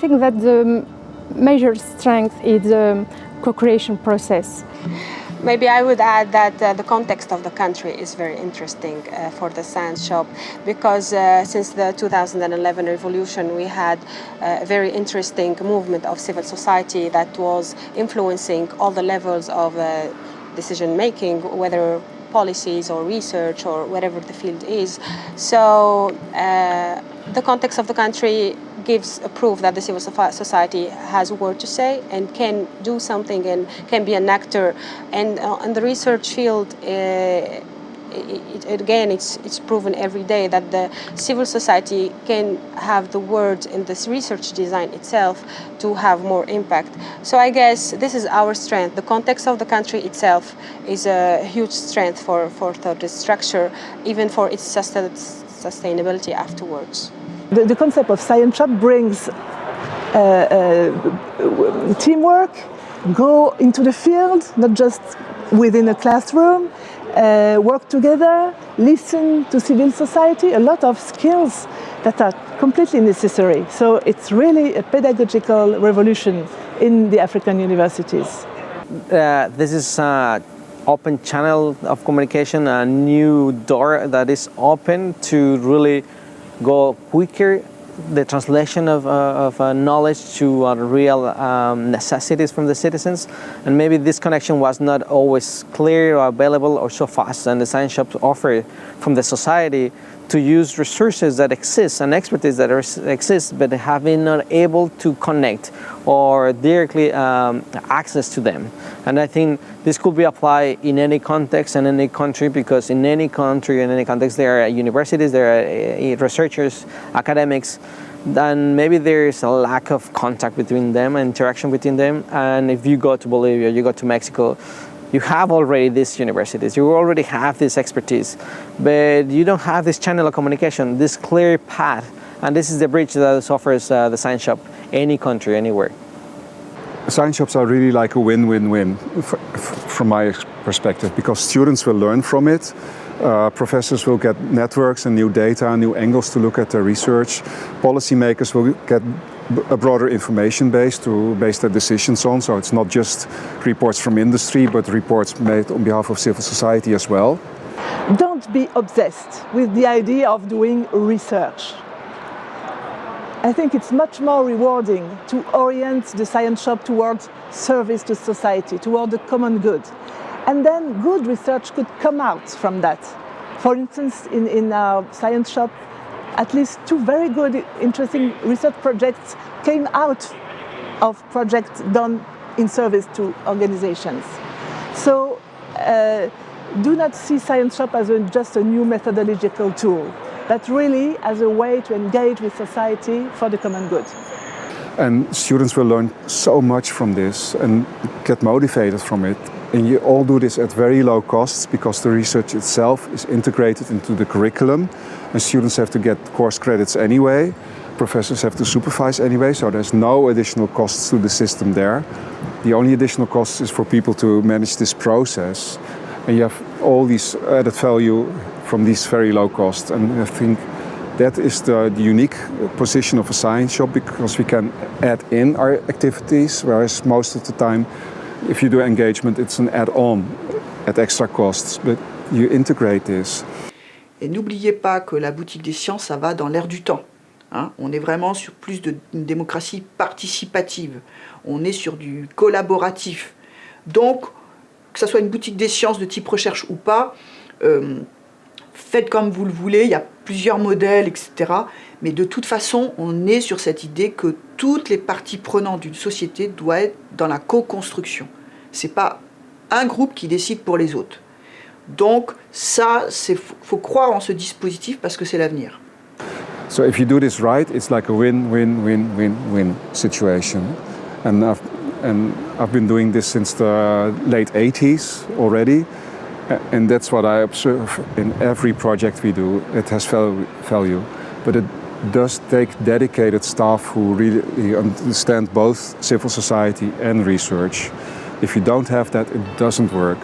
think that the major strength is the co-creation process. Maybe I would add that the context of the country is very interesting for the science shop, because since the 2011 revolution we had a very interesting movement of civil society that was influencing all the levels of decision making, whether policies or research or whatever the field is. So the context of the country gives a proof that the civil society has a word to say and can do something and can be an actor. And in the research field, it's proven every day that the civil society can have the word in this research design itself to have more impact. So I guess this is our strength. The context of the country itself is a huge strength for the structure, even for its sustainability afterwards. The concept of science shop brings teamwork, go into the field, not just within a classroom, work together, listen to civil society, a lot of skills that are completely necessary. So it's really a pedagogical revolution in the African universities. This is an open channel of communication, a new door that is open to really go quicker, the translation of knowledge to real necessities from the citizens. And maybe this connection was not always clear or available or so fast, and the science shops offer from the society to use resources that exist and expertise that exist, but have been not able to connect or directly access to them. And I think this could be applied in any context and any country, because in any country and any context there are universities, there are researchers, academics, then maybe there's a lack of contact between them, interaction between them. And if you go to Bolivia, you go to Mexico, you have already these universities, you already have this expertise, but you don't have this channel of communication, this clear path. And this is the bridge that offers the science shop, any country, anywhere. Science shops are really like a win-win-win from my perspective, because students will learn from it, professors will get networks and new data and new angles to look at their research, policymakers will get a broader information base to base their decisions on, so it's not just reports from industry but reports made on behalf of civil society as well. Don't be obsessed with the idea of doing research. I think it's much more rewarding to orient the science shop towards service to society, toward the common good. And then good research could come out from that. For instance, in our science shop, at least 2 very good, interesting research projects came out of projects done in service to organizations. So do not see science shop as just a new methodological tool, but really as a way to engage with society for the common good. And students will learn so much from this and get motivated from it. And you all do this at very low costs, because the research itself is integrated into the curriculum, and students have to get course credits anyway, professors have to supervise anyway, so there's no additional costs to the system there. The only additional cost is for people to manage this process, and you have all these added value from these very low costs. And I think that is the unique position of a science shop, because we can add in our activities, whereas most of the time if you do engagement, it's an add-on at extra costs, but you integrate this. Et n'oubliez pas que la boutique des sciences, ça va dans l'air du temps. Hein, on est vraiment sur plus d'une démocratie participative. On est sur du collaboratif. Donc, que ce soit une boutique des sciences de type recherche ou pas, faites comme vous le voulez, il y a plusieurs modèles, etc. Mais de toute façon, on est sur cette idée que toutes les parties prenantes d'une société doivent être dans la co-construction. Ce n'est pas un groupe qui décide pour les autres. Donc, ça, faut croire en ce dispositif parce que c'est l'avenir. So if you do this right, it's like a win-win-win-win-win situation. And I've been doing this since the late 80s already. And that's what I observe in every project we do. It has value. But it does take dedicated staff who really understand both civil society and research. If you don't have that, it doesn't work.